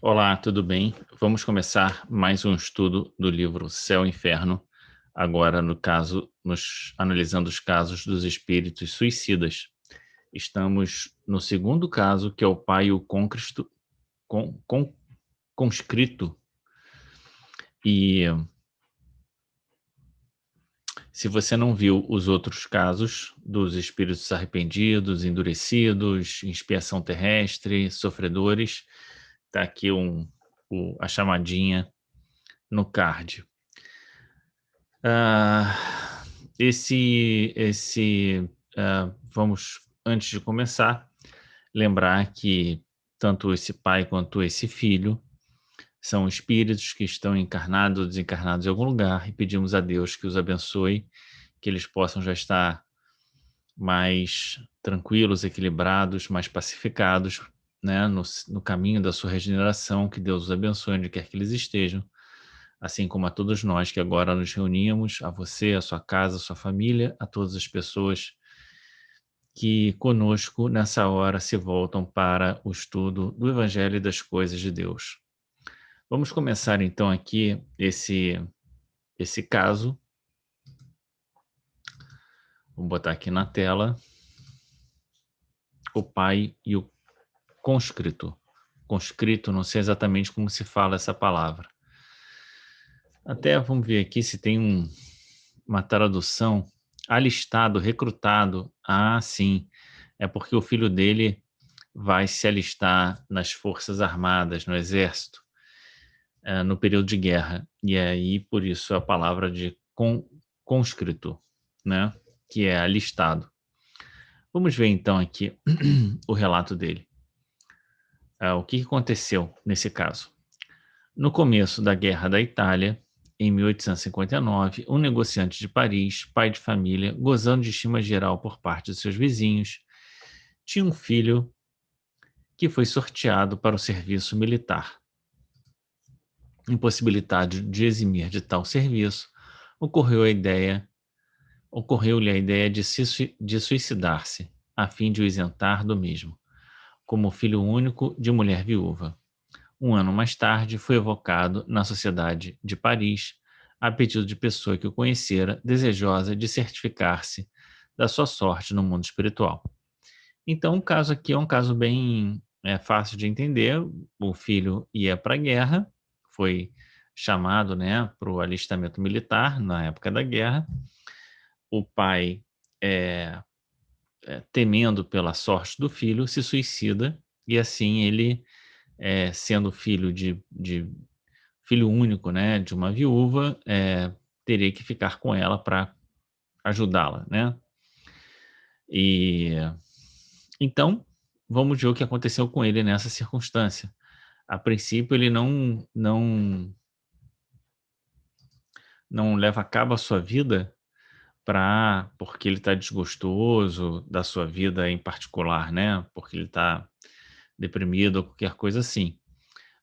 Olá, tudo bem? Vamos começar mais um estudo do livro Céu e Inferno, agora no caso, nos analisando os casos dos espíritos suicidas. Estamos no segundo caso, que é o pai e o con, con- conscrito. E se você não viu os outros casos dos espíritos arrependidos, endurecidos, expiação terrestre, sofredores, está aqui a chamadinha no card. Ah, vamos, antes de começar, lembrar que tanto esse pai quanto esse filho são espíritos que estão encarnados ou desencarnados em algum lugar e pedimos a Deus que os abençoe, que eles possam já estar mais tranquilos, equilibrados, mais pacificados, né, no caminho da sua regeneração, que Deus os abençoe onde quer que eles estejam, assim como a todos nós que agora nos reunimos, a você, a sua casa, a sua família, a todas as pessoas que conosco nessa hora se voltam para o estudo do Evangelho e das coisas de Deus. Vamos começar então aqui esse caso. Vou botar aqui na tela o pai e o conscrito. Conscrito, não sei exatamente como se fala essa palavra. Até vamos ver aqui se tem uma tradução. Alistado, recrutado. Ah, sim. É porque o filho dele vai se alistar nas Forças Armadas, no Exército, no período de guerra. E aí, por isso, a palavra de conscrito, né? Que é alistado. Vamos ver então aqui o relato dele. O que aconteceu nesse caso? No começo da Guerra da Itália, em 1859, um negociante de Paris, pai de família, gozando de estima geral por parte de seus vizinhos, tinha um filho que foi sorteado para o serviço militar. Impossibilitado de eximir de tal serviço, ocorreu-lhe a ideia de suicidar-se, a fim de o isentar do mesmo, como filho único de mulher viúva. Um ano mais tarde, foi evocado na Sociedade de Paris, a pedido de pessoa que o conhecera, desejosa de certificar-se da sua sorte no mundo espiritual. Então, o caso aqui é um caso bem fácil de entender. O filho ia para a guerra, foi chamado, né, para o alistamento militar na época da guerra. O pai, eh, temendo pela sorte do filho, se suicida e assim ele, sendo filho único, né, de uma viúva, teria que ficar com ela para ajudá-la, né. E então, vamos ver o que aconteceu com ele nessa circunstância. A princípio, ele não leva a cabo a sua vida porque ele está desgostoso da sua vida em particular, né, porque ele está deprimido ou qualquer coisa assim,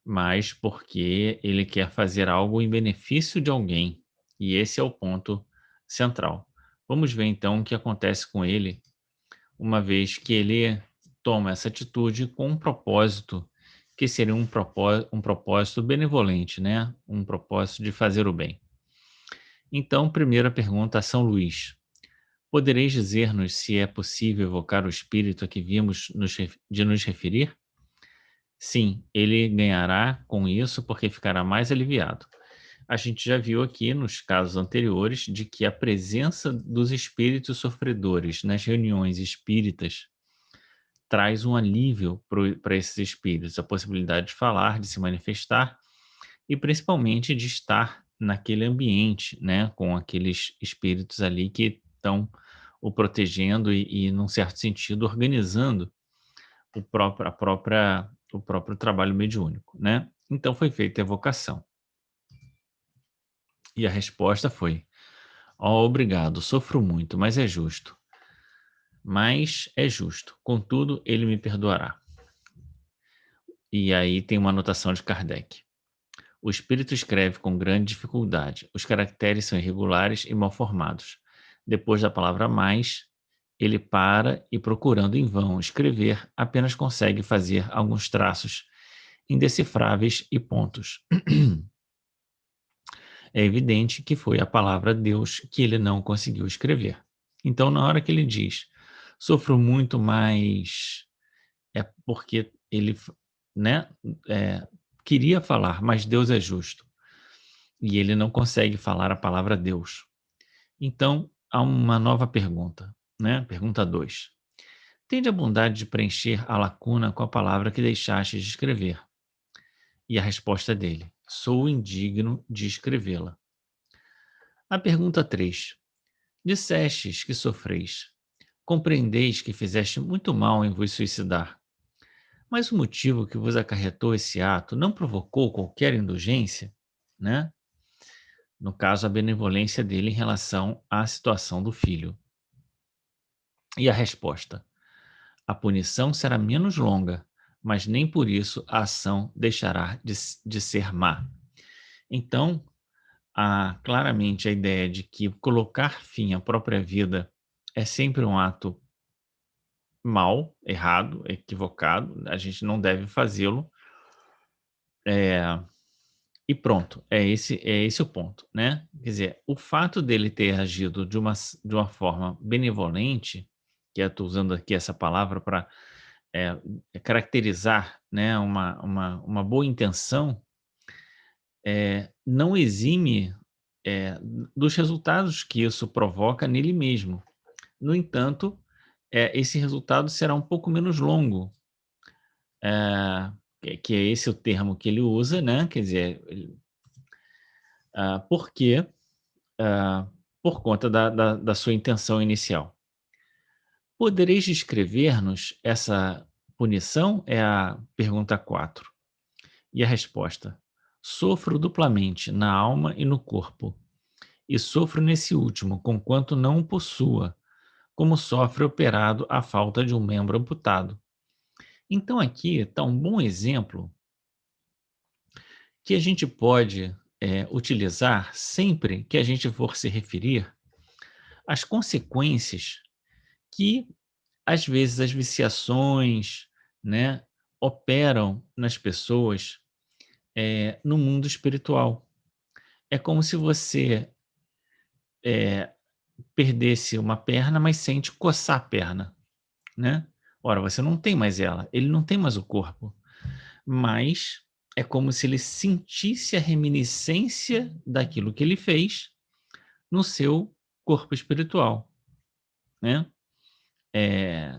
mas porque ele quer fazer algo em benefício de alguém, e esse é o ponto central. Vamos ver então o que acontece com ele, uma vez que ele toma essa atitude com um propósito, que seria um propósito benevolente, né, um propósito de fazer o bem. Então, primeira pergunta a São Luís: podereis dizer-nos se é possível evocar o espírito a que vimos de nos referir? Sim, ele ganhará com isso porque ficará mais aliviado. A gente já viu aqui nos casos anteriores de que a presença dos espíritos sofredores nas reuniões espíritas traz um alívio para esses espíritos, a possibilidade de falar, de se manifestar e principalmente de estar naquele ambiente, né, com aqueles espíritos ali que estão o protegendo e num certo sentido, organizando o próprio trabalho mediúnico, né. Então foi feita a evocação. E a resposta foi: "Ó, obrigado, sofro muito, mas é justo. Mas é justo, contudo ele me perdoará". E aí tem uma anotação de Kardec: "O espírito escreve com grande dificuldade, os caracteres são irregulares e mal formados. Depois da palavra mais, ele para e procurando em vão escrever, apenas consegue fazer alguns traços indecifráveis e pontos. É evidente que foi a palavra Deus que ele não conseguiu escrever. Então, na hora que ele diz, sofro muito mais, é porque ele, né, é, queria falar, mas Deus é justo. E ele não consegue falar a palavra Deus. Então, há uma nova pergunta, né? Pergunta 2. Tende a bondade de preencher a lacuna com a palavra que deixaste de escrever. E a resposta dele: sou indigno de escrevê-la. A pergunta 3. Dissestes que sofreis. Compreendeis que fizeste muito mal em vos suicidar. Mas o motivo que vos acarretou esse ato não provocou qualquer indulgência, né? No caso, a benevolência dele em relação à situação do filho. E a resposta: a punição será menos longa, mas nem por isso a ação deixará de ser má. Então, há claramente a ideia de que colocar fim à própria vida é sempre um ato mal, errado, equivocado, a gente não deve fazê-lo, e pronto, é esse o ponto, né. Quer dizer, o fato dele ter agido de uma forma benevolente, que eu estou usando aqui essa palavra para caracterizar, né, uma boa intenção, não exime, dos resultados que isso provoca nele mesmo. No entanto, esse resultado será um pouco menos longo, que é esse o termo que ele usa, né, quer dizer, porque, ah, por conta da sua intenção inicial. Podereis descrever-nos essa punição? É a pergunta 4. E a resposta: sofro duplamente, na alma e no corpo, e sofro nesse último, conquanto não o possua, como sofre operado a falta de um membro amputado. Então aqui está um bom exemplo que a gente pode utilizar sempre que a gente for se referir às consequências que, às vezes, as viciações, né, operam nas pessoas no mundo espiritual. É como se você perdesse uma perna, mas sente coçar a perna, né? Ora, você não tem mais ela, ele não tem mais o corpo, mas é como se ele sentisse a reminiscência daquilo que ele fez no seu corpo espiritual, né? Eh,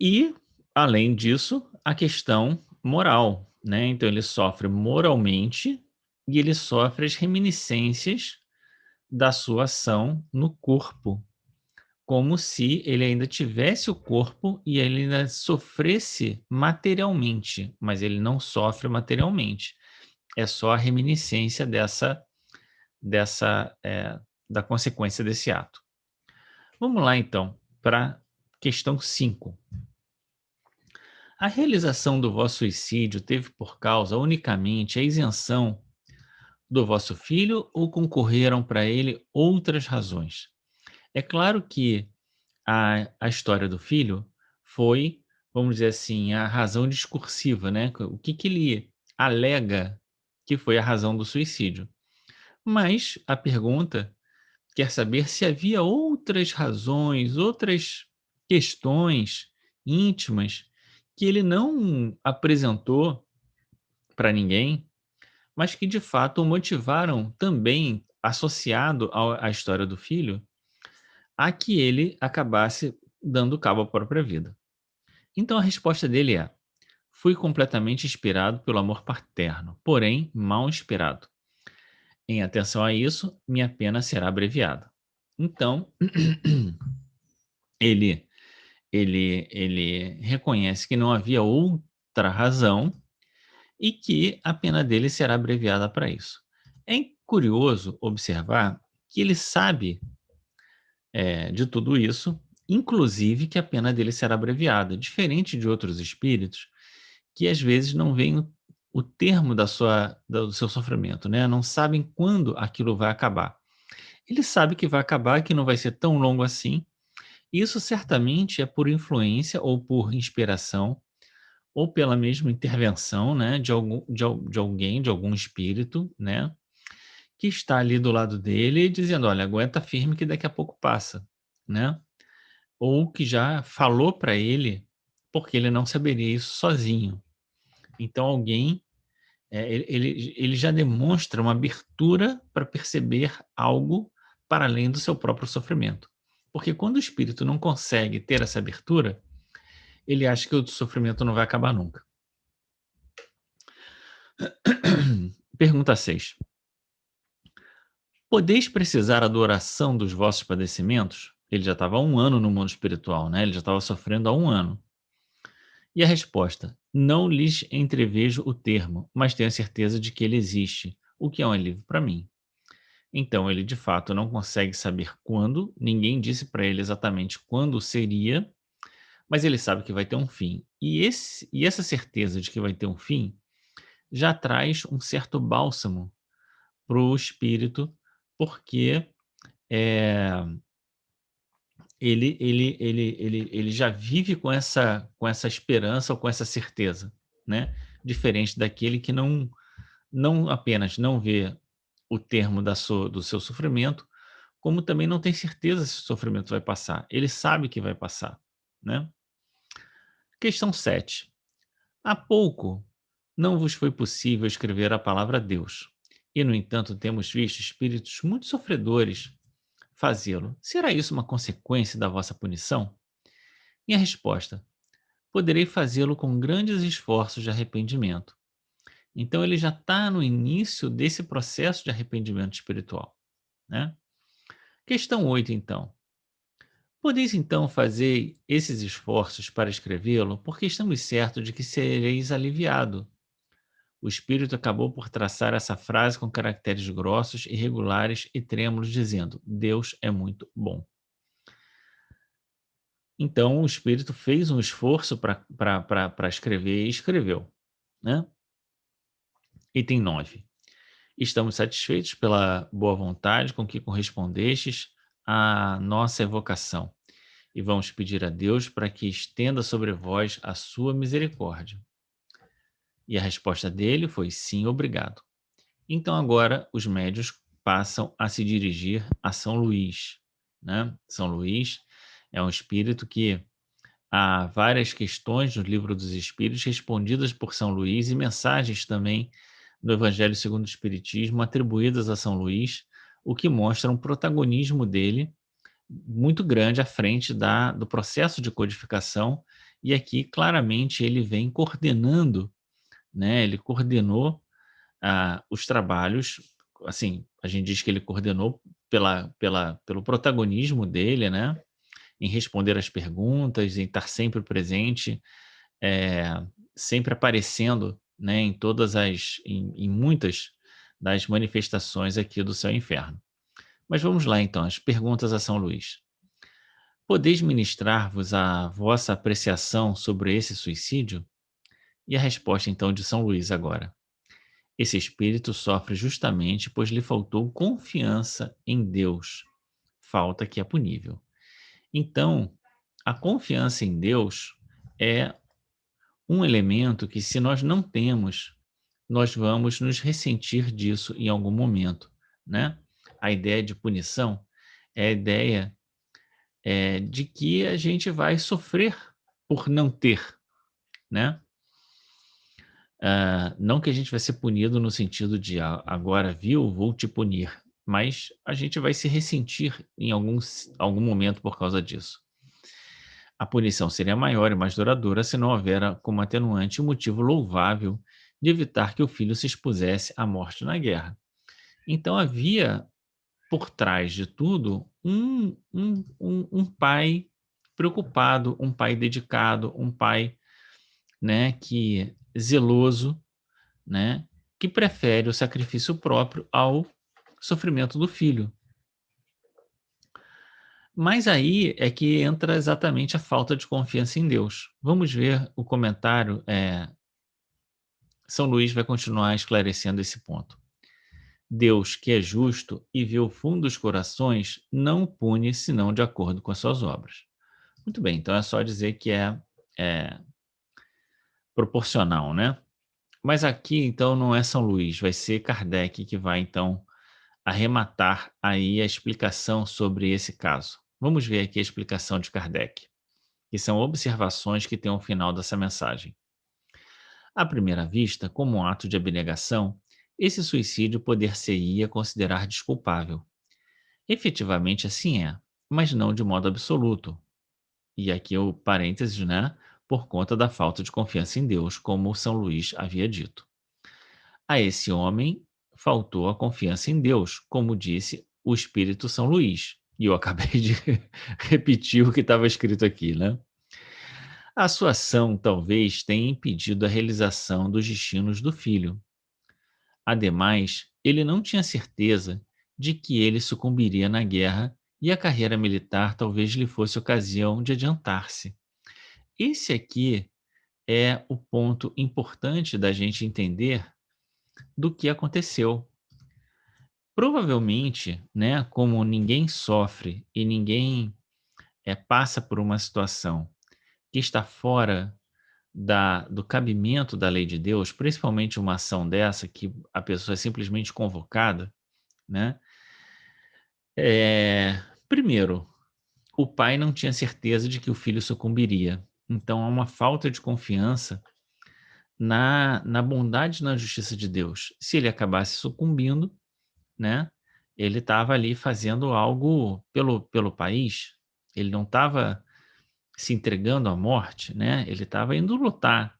e, além disso, a questão moral, né? Então ele sofre moralmente e ele sofre as reminiscências da sua ação no corpo, como se ele ainda tivesse o corpo e ele ainda sofresse materialmente, mas ele não sofre materialmente. É só a reminiscência da consequência desse ato. Vamos lá então para questão 5. A realização do vosso suicídio teve por causa unicamente a isenção do vosso filho ou concorreram para ele outras razões? É claro que a história do filho foi, vamos dizer assim, a razão discursiva, né, o que que ele alega que foi a razão do suicídio. Mas a pergunta quer saber se havia outras razões, outras questões íntimas que ele não apresentou para ninguém, mas que de fato o motivaram também, associado à história do filho, a que ele acabasse dando cabo à própria vida. Então a resposta dele é: fui completamente inspirado pelo amor paterno, porém mal inspirado. Em atenção a isso, minha pena será abreviada. Então, ele ele reconhece que não havia outra razão e que a pena dele será abreviada para isso. É curioso observar que ele sabe de tudo isso, inclusive que a pena dele será abreviada, diferente de outros espíritos que às vezes não veem o termo do seu sofrimento, né? Não sabem quando aquilo vai acabar. Ele sabe que vai acabar, que não vai ser tão longo assim. Isso certamente é por influência ou por inspiração ou pela mesma intervenção, né, de alguém, de algum espírito, né, que está ali do lado dele dizendo: "Olha, aguenta firme que daqui a pouco passa", né. Ou que já falou para ele, porque ele não saberia isso sozinho. Então alguém, ele já demonstra uma abertura para perceber algo para além do seu próprio sofrimento. Porque quando o espírito não consegue ter essa abertura, ele acha que o sofrimento não vai acabar nunca. Pergunta 6: Podeis precisar a adoração dos vossos padecimentos? Ele já estava há 1 ano no mundo espiritual, né, ele já estava sofrendo há 1 ano. E a resposta: Não lhes entrevejo o termo, mas tenho a certeza de que ele existe, o que é um alívio para mim. Então ele de fato não consegue saber quando, ninguém disse para ele exatamente quando seria, mas ele sabe que vai ter um fim. E essa certeza de que vai ter um fim já traz um certo bálsamo para o espírito, porque eh, ele já vive com essa esperança ou com essa certeza, né? Diferente daquele que não apenas não vê o termo do seu sofrimento, como também não tem certeza se o sofrimento vai passar. Ele sabe que vai passar, né? Questão 7. Há pouco não vos foi possível escrever a palavra Deus, e no entanto temos visto espíritos muito sofredores fazê-lo. Será isso uma consequência da vossa punição? Minha resposta: poderei fazê-lo com grandes esforços de arrependimento. Então ele já está no início desse processo de arrependimento espiritual, né? Questão 8, então. Podeis então fazer esses esforços para escrevê-lo, porque estamos certos de que sereis aliviado. O espírito acabou por traçar essa frase com caracteres grossos, irregulares e trêmulos, dizendo: Deus é muito bom. Então o espírito fez um esforço para escrever e escreveu, né? Item 9. Estamos satisfeitos pela boa vontade com que correspondestes à nossa evocação e vamos pedir a Deus para que estenda sobre vós a sua misericórdia. E a resposta dele foi: sim, obrigado. Então agora os médios passam a se dirigir a São Luís, né? São Luís é um espírito que há várias questões no Livro dos Espíritos respondidas por São Luís e mensagens também no Evangelho segundo o Espiritismo atribuídas a São Luís, o que mostra um protagonismo dele muito grande à frente do processo de codificação, e aqui claramente ele vem coordenando, né? Ele coordenou os trabalhos, assim, a gente diz que ele coordenou pelo protagonismo dele, né? Em responder às perguntas, em estar sempre presente, eh, sempre aparecendo, né, em muitas das manifestações aqui do céu e inferno. Mas vamos lá então, as perguntas a São Luís. Podeis ministrar-vos a vossa apreciação sobre esse suicídio? E a resposta então de São Luís agora. Esse espírito sofre justamente pois lhe faltou confiança em Deus, falta que é punível. Então, a confiança em Deus é um elemento que, se nós não temos, nós vamos nos ressentir disso em algum momento, né? A ideia de punição é a ideia de que a gente vai sofrer por não ter, né? Não que a gente vai ser punido no sentido de agora viu, vou te punir, mas a gente vai se ressentir em algum momento por causa disso. A punição seria maior e mais duradoura se não houver como atenuante um motivo louvável de evitar que o filho se expusesse à morte na guerra. Então havia por trás de tudo um pai preocupado, um pai dedicado, um pai, né, que zeloso, né, que prefere o sacrifício próprio ao sofrimento do filho. Mas aí é que entra exatamente a falta de confiança em Deus. Vamos ver o comentário. São Luís vai continuar esclarecendo esse ponto. Deus, que é justo e vê o fundo dos corações, não pune senão de acordo com as suas obras. Muito bem, então é só dizer que é proporcional, né? Mas aqui, então, não é São Luís, vai ser Kardec que vai, então, arrematar aí a explicação sobre esse caso. Vamos ver aqui a explicação de Kardec, que são observações que tem ao final dessa mensagem. À primeira vista, como um ato de abnegação, esse suicídio poder-se-ia considerar desculpável. Efetivamente assim é, mas não de modo absoluto. E aqui o parênteses, né? Por conta da falta de confiança em Deus, como São Luís havia dito. A esse homem faltou a confiança em Deus, como disse o Espírito São Luís. E eu acabei de repetir o que estava escrito aqui, né? A sua ação talvez tenha impedido a realização dos destinos do filho. Ademais, ele não tinha certeza de que ele sucumbiria na guerra e a carreira militar talvez lhe fosse ocasião de adiantar-se. Esse aqui é o ponto importante da gente entender do que aconteceu. Provavelmente, né, como ninguém sofre e ninguém passa por uma situação que está fora do cabimento da lei de Deus, principalmente uma ação dessa, que a pessoa é simplesmente convocada, né? Primeiro, o pai não tinha certeza de que o filho sucumbiria. Então, há uma falta de confiança na bondade e na justiça de Deus. Se ele acabasse sucumbindo, né, ele estava ali fazendo algo pelo país, ele não estava se entregando à morte, né, ele estava indo lutar.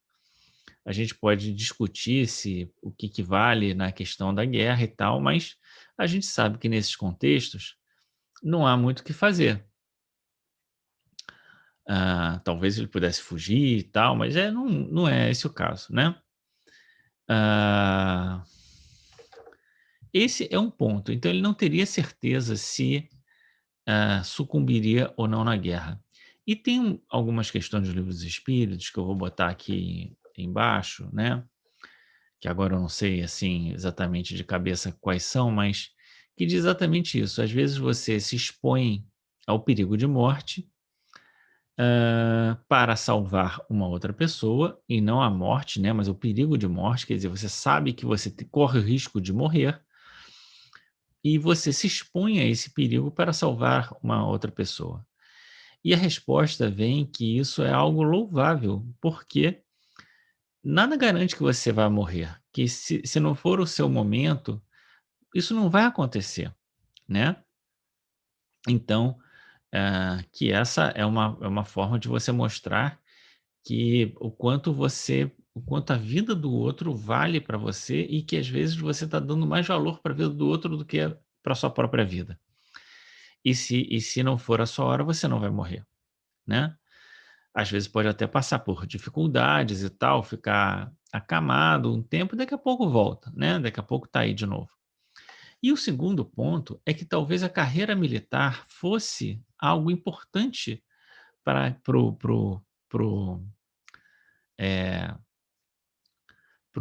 A gente pode discutir se o que vale na questão da guerra e tal, mas a gente sabe que nesses contextos não há muito o que fazer. Talvez ele pudesse fugir e tal, mas não é esse o caso, né? Ah, esse é um ponto. Então, ele não teria certeza se sucumbiria ou não na guerra. E tem algumas questões dos livros dos espíritos que eu vou botar aqui embaixo, né? Que agora eu não sei assim exatamente de cabeça quais são, mas que diz exatamente isso. Às vezes você se expõe ao perigo de morte para salvar uma outra pessoa, e não a morte, né? Mas o perigo de morte, quer dizer, você sabe que você corre o risco de morrer, e você se expõe a esse perigo para salvar uma outra pessoa. E a resposta vem que isso é algo louvável, porque nada garante que você vai morrer, que se não for o seu momento, isso não vai acontecer, né? Então, que essa é uma forma de você mostrar que o quanto a vida do outro vale para você e que às vezes você está dando mais valor para a vida do outro do que para a sua própria vida. E se não for a sua hora, você não vai morrer, né? Às vezes pode até passar por dificuldades e tal, ficar acamado um tempo, daqui a pouco volta, né? Daqui a pouco está aí de novo. E o segundo ponto é que talvez a carreira militar fosse algo importante para o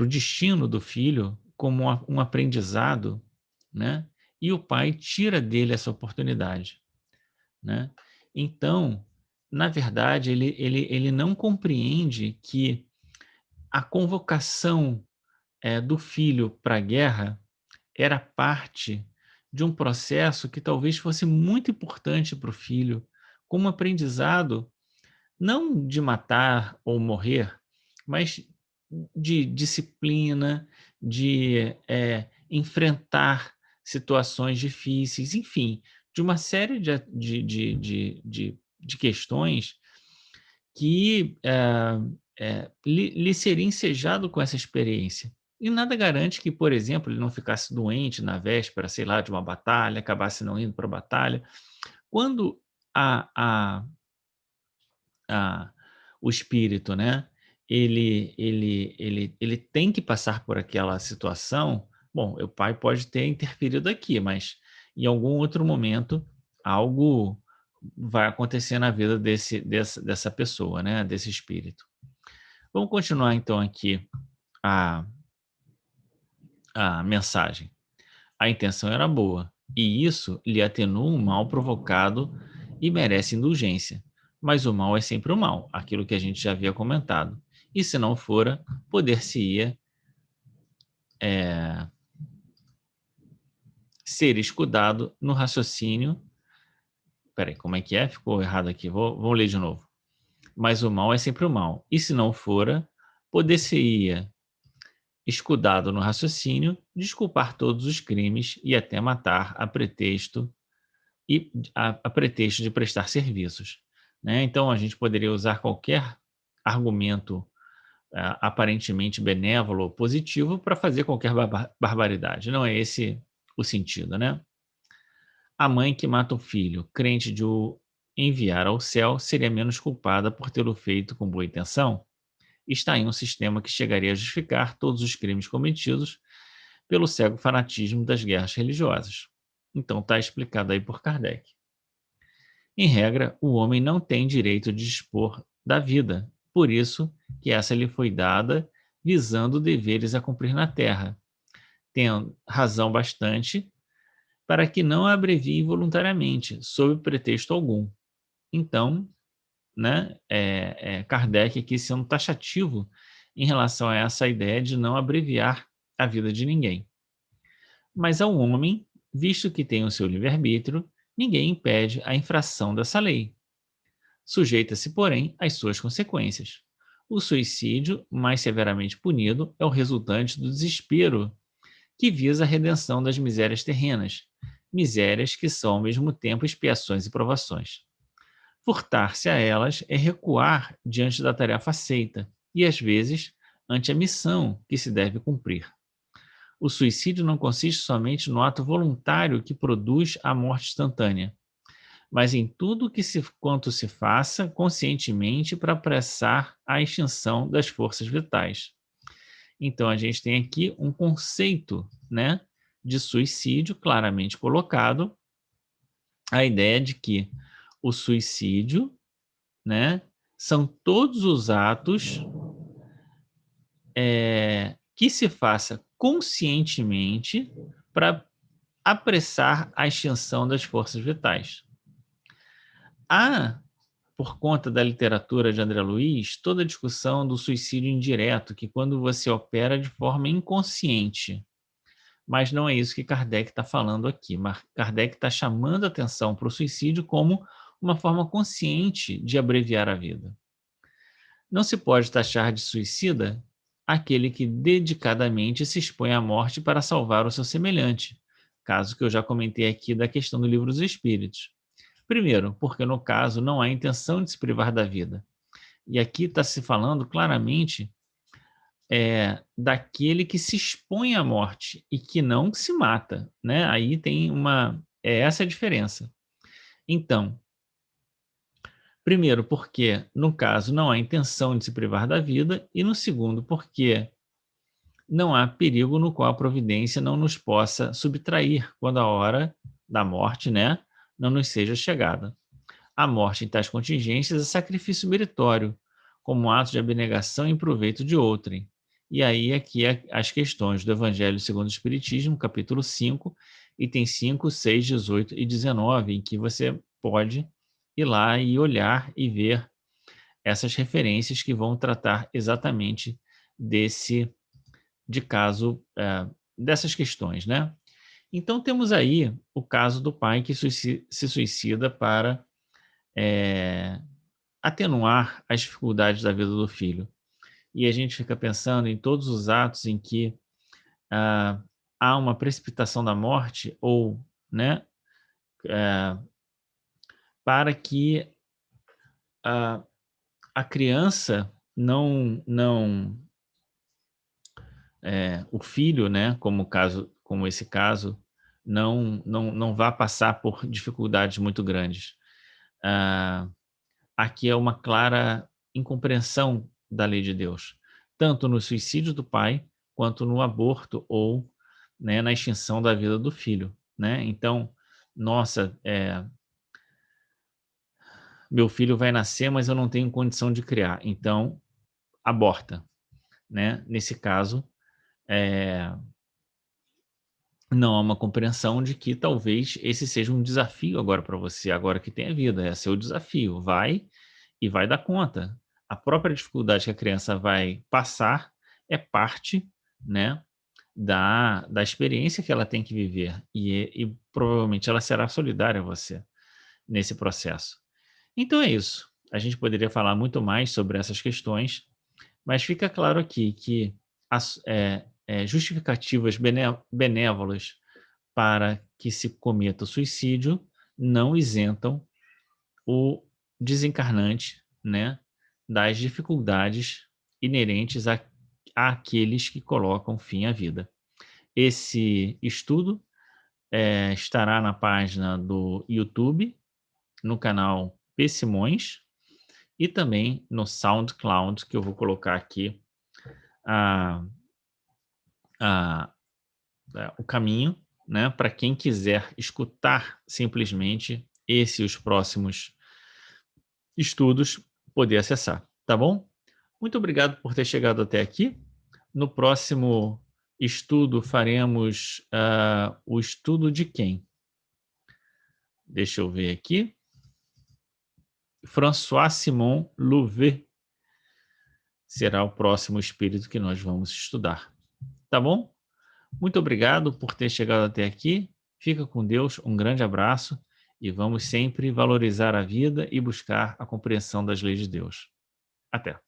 destino do filho como um aprendizado, né? E o pai tira dele essa oportunidade, né? Então, na verdade, ele não compreende que a convocação do filho para a guerra era parte de um processo que talvez fosse muito importante para o filho, como aprendizado, não de matar ou morrer, mas de disciplina, de enfrentar situações difíceis, enfim, de uma série de questões que lhe seria ensejado com essa experiência. E nada garante que, por exemplo, ele não ficasse doente na véspera, sei lá, de uma batalha, acabasse não indo para a batalha. Quando a, a, a, o espírito, né, ele tem que passar por aquela situação, bom, o pai pode ter interferido aqui, mas em algum outro momento algo vai acontecer na vida dessa pessoa, né, desse espírito. Vamos continuar então aqui a, a mensagem. A intenção era boa, e isso lhe atenua um mal provocado e merece indulgência. Mas o mal é sempre o mal, aquilo que a gente já havia comentado. e se não fora, poder-se-ia ser escudado no raciocínio. Peraí, como é que é? Ficou errado aqui. Vou ler de novo. Mas o mal é sempre o mal. E se não fora, poder-se-ia, escudado no raciocínio, desculpar todos os crimes e até matar a pretexto de prestar serviços. Né? Então, a gente poderia usar qualquer argumento aparentemente benévolo ou positivo para fazer qualquer barbaridade. Não é esse o sentido, né? A mãe que mata o filho, crente de o enviar ao céu, seria menos culpada por tê-lo feito com boa intenção? Está em um sistema que chegaria a justificar todos os crimes cometidos pelo cego fanatismo das guerras religiosas. Então está explicado aí por Kardec. Em regra, o homem não tem direito de dispor da vida, por isso que essa lhe foi dada visando deveres a cumprir na terra, tendo razão bastante para que não a abrevie voluntariamente, sob pretexto algum. Então, né, Kardec aqui sendo taxativo em relação a essa ideia de não abreviar a vida de ninguém. Mas ao homem, visto que tem o seu livre-arbítrio, ninguém impede a infração dessa lei. Sujeita-se, porém, às suas consequências. O suicídio, mais severamente punido, é o resultante do desespero que visa a redenção das misérias terrenas, misérias que são ao mesmo tempo expiações e provações. Furtar-se a elas é recuar diante da tarefa aceita e, às vezes, ante a missão que se deve cumprir. O suicídio não consiste somente no ato voluntário que produz a morte instantânea, mas em tudo quanto se faça conscientemente para apressar a extinção das forças vitais. Então, a gente tem aqui um conceito, né, de suicídio claramente colocado, a ideia de que o suicídio, né, são todos os atos que se faça conscientemente para apressar a extinção das forças vitais. Há, por conta da literatura de André Luiz, toda a discussão do suicídio indireto, que quando você opera de forma inconsciente. Mas não é isso que Kardec está falando aqui. Kardec está chamando a atenção para o suicídio como uma forma consciente de abreviar a vida. Não se pode taxar de suicida aquele que dedicadamente se expõe à morte para salvar o seu semelhante, caso que eu já comentei aqui da questão do Livro dos Espíritos. Primeiro, porque no caso não há intenção de se privar da vida. E aqui está se falando claramente daquele que se expõe à morte e que não se mata, né? Aí tem essa a diferença. Então, primeiro, porque no caso não há intenção de se privar da vida, e no segundo, porque não há perigo no qual a providência não nos possa subtrair quando a hora da morte, né, não nos seja chegada. A morte em tais contingências é sacrifício meritório, como ato de abnegação em proveito de outrem. E aí aqui as questões do Evangelho segundo o Espiritismo, capítulo 5, itens 5, 6, 18 e 19, em que você pode ir lá e olhar e ver essas referências que vão tratar exatamente dessas questões, né? Então temos aí o caso do pai que se suicida para atenuar as dificuldades da vida do filho. E a gente fica pensando em todos os atos em que há uma precipitação da morte ou, né, para que a criança o filho, né, como esse caso, não vá passar por dificuldades muito grandes. Aqui é uma clara incompreensão da lei de Deus, tanto no suicídio do pai, quanto no aborto ou, né, na extinção da vida do filho, né? Então, nossa, meu filho vai nascer, mas eu não tenho condição de criar, então aborta, né? Nesse caso, não há uma compreensão de que talvez esse seja um desafio agora para você, agora que tem a vida, é seu desafio, vai e vai dar conta. a própria dificuldade que a criança vai passar é parte, né, da experiência que ela tem que viver e provavelmente ela será solidária a você nesse processo. Então é isso. A gente poderia falar muito mais sobre essas questões, mas fica claro aqui que justificativas benévolas para que se cometa o suicídio não isentam o desencarnante, né, das dificuldades inerentes àqueles que colocam fim à vida. Esse estudo estará na página do YouTube, no canal P. Simões, e também no SoundCloud, que eu vou colocar aqui a, a, o caminho, né, para quem quiser escutar simplesmente esse e os próximos estudos, poder acessar, tá bom? Muito obrigado por ter chegado até aqui. No próximo estudo faremos o estudo de quem? Deixa eu ver aqui. François-Simon Louvet será o próximo espírito que nós vamos estudar. Tá bom? Muito obrigado por ter chegado até aqui. Fica com Deus, um grande abraço e vamos sempre valorizar a vida e buscar a compreensão das leis de Deus. Até!